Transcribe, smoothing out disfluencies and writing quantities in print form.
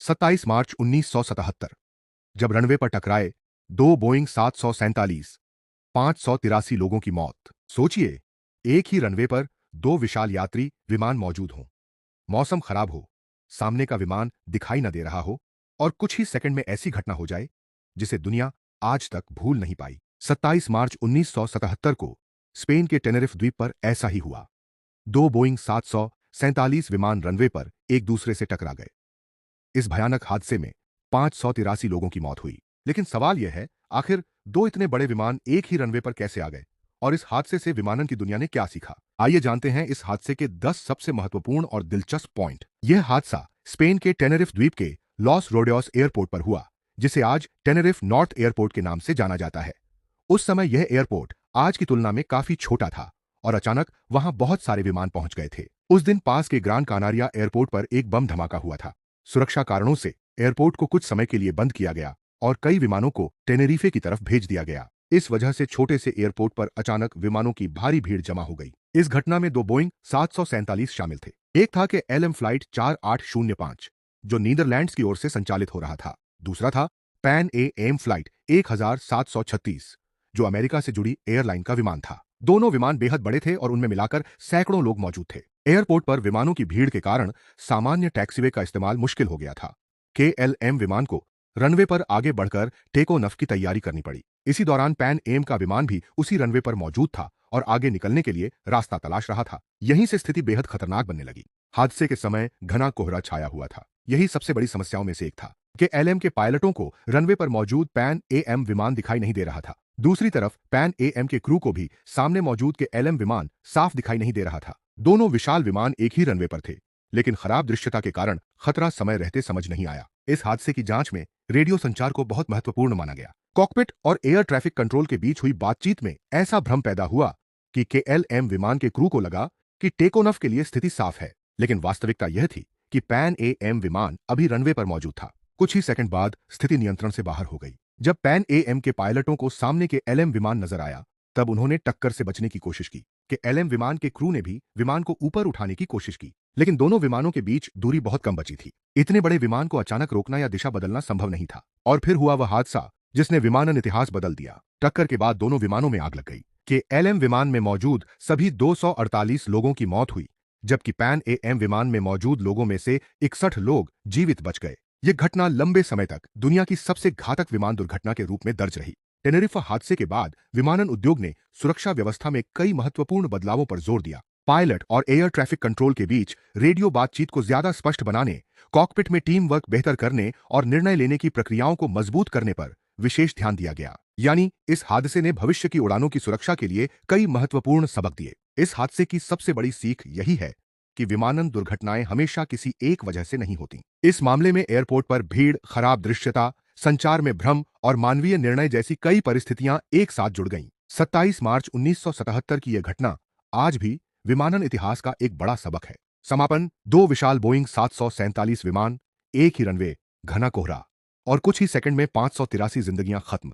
27 मार्च 1977 जब रनवे पर टकराए दो बोइंग 747 583 लोगों की मौत। सोचिए, एक ही रनवे पर दो विशाल यात्री विमान मौजूद हों, मौसम खराब हो, सामने का विमान दिखाई न दे रहा हो और कुछ ही सेकंड में ऐसी घटना हो जाए जिसे दुनिया आज तक भूल नहीं पाई। 27 मार्च 1977 को स्पेन के टेनेरिफ द्वीप पर ऐसा ही हुआ। दो बोइंग 747 विमान रनवे पर एक दूसरे से टकरा गए। इस भयानक हादसे में 583 लोगों की मौत हुई। लेकिन सवाल यह है, आखिर दो इतने बड़े विमान एक ही रनवे पर कैसे आ गए और इस हादसे से विमानन की दुनिया ने क्या सीखा? आइए जानते हैं इस हादसे के 10 सबसे महत्वपूर्ण और दिलचस्प पॉइंट। यह हादसा स्पेन के टेनेरिफ द्वीप के लॉस रोडेओस एयरपोर्ट पर हुआ, जिसे आज टेनेरिफ नॉर्थ एयरपोर्ट के नाम से जाना जाता है। उस समय यह एयरपोर्ट आज की तुलना में काफी छोटा था और अचानक वहां बहुत सारे विमान पहुंच गए थे। उस दिन पास के ग्रान कानारिया एयरपोर्ट पर एक बम धमाका हुआ था। सुरक्षा कारणों से एयरपोर्ट को कुछ समय के लिए बंद किया गया और कई विमानों को टेनेरिफे की तरफ भेज दिया गया। इस वजह से छोटे से एयरपोर्ट पर अचानक विमानों की भारी भीड़ जमा हो गई। इस घटना में दो बोइंग 747 शामिल थे। एक था कि एलएम फ्लाइट 4805 जो नीदरलैंड्स की ओर से संचालित हो रहा था। दूसरा था पैन ए एम फ्लाइट 1736 जो अमेरिका से जुड़ी एयरलाइन का विमान था। दोनों विमान बेहद बड़े थे और उनमें मिलाकर सैकड़ों लोग मौजूद थे। एयरपोर्ट पर विमानों की भीड़ के कारण सामान्य टैक्सीवे का इस्तेमाल मुश्किल हो गया था। केएलएम विमान को रनवे पर आगे बढ़कर टेक ऑफ की तैयारी करनी पड़ी। इसी दौरान पैन एम का विमान भी उसी रनवे पर मौजूद था और आगे निकलने के लिए रास्ता तलाश रहा था। यहीं से स्थिति बेहद खतरनाक बनने लगी। हादसे के समय घना कोहरा छाया हुआ था। यही सबसे बड़ी समस्याओं में से एक था कि एलएम के पायलटों को रनवे पर मौजूद पैन एएम विमान दिखाई नहीं दे रहा था। दूसरी तरफ पैन एएम के क्रू को भी सामने मौजूद के एलएम विमान साफ दिखाई नहीं दे रहा था। दोनों विशाल विमान एक ही रनवे पर थे, लेकिन खराब दृश्यता के कारण खतरा समय रहते समझ नहीं आया। इस हादसे की जांच में रेडियो संचार को बहुत महत्वपूर्ण माना गया। कॉकपिट और एयर ट्रैफिक कंट्रोल के बीच हुई बातचीत में ऐसा भ्रम पैदा हुआ कि केएलएम विमान के क्रू को लगा कि टेक ऑफ के लिए स्थिति साफ है, लेकिन वास्तविकता यह थी कि पैन एएम विमान अभी रनवे पर मौजूद था। कुछ ही सेकंड बाद स्थिति नियंत्रण से बाहर हो गई। जब पैन एएम के पायलटों को सामने के एलएम विमान नजर आया, तब उन्होंने टक्कर से बचने की कोशिश की कि एलएम विमान के क्रू ने भी विमान को ऊपर उठाने की कोशिश की, लेकिन दोनों विमानों के बीच दूरी बहुत कम बची थी। इतने बड़े विमान को अचानक रोकना या दिशा बदलना संभव नहीं था। और फिर हुआ वह हादसा जिसने विमानन इतिहास बदल दिया। टक्कर के बाद दोनों विमानों में आग लग गई कि एलएम विमान में मौजूद सभी 248 लोगों की मौत हुई, जबकि पैन एएम विमान में मौजूद लोगों में से 61 लोग जीवित बच गए। यह घटना लंबे समय तक दुनिया की सबसे घातक विमान दुर्घटना के रूप में दर्ज रही। टेनेरिफा हादसे के बाद विमानन उद्योग ने सुरक्षा व्यवस्था में कई महत्वपूर्ण बदलावों पर जोर दिया। पायलट और एयर ट्रैफिक कंट्रोल के बीच रेडियो बातचीत को ज्यादा स्पष्ट बनाने, कॉकपिट में टीम वर्क बेहतर करने और निर्णय लेने की प्रक्रियाओं को मजबूत करने पर विशेष ध्यान दिया गया। यानी इस हादसे ने भविष्य की उड़ानों की सुरक्षा के लिए कई महत्वपूर्ण सबक दिए। इस हादसे की सबसे बड़ी सीख यही है कि विमानन दुर्घटनाएं हमेशा किसी एक वजह से नहीं होती। इस मामले में एयरपोर्ट पर भीड़, खराब दृश्यता, संचार में भ्रम और मानवीय निर्णय जैसी कई परिस्थितियां एक साथ जुड़ गईं। 27 मार्च 1977 की यह घटना आज भी विमानन इतिहास का एक बड़ा सबक है। समापन: दो विशाल बोइंग 747 विमान, एक ही रनवे, घना कोहरा और कुछ ही सेकंड में 583 जिंदगियां खत्म।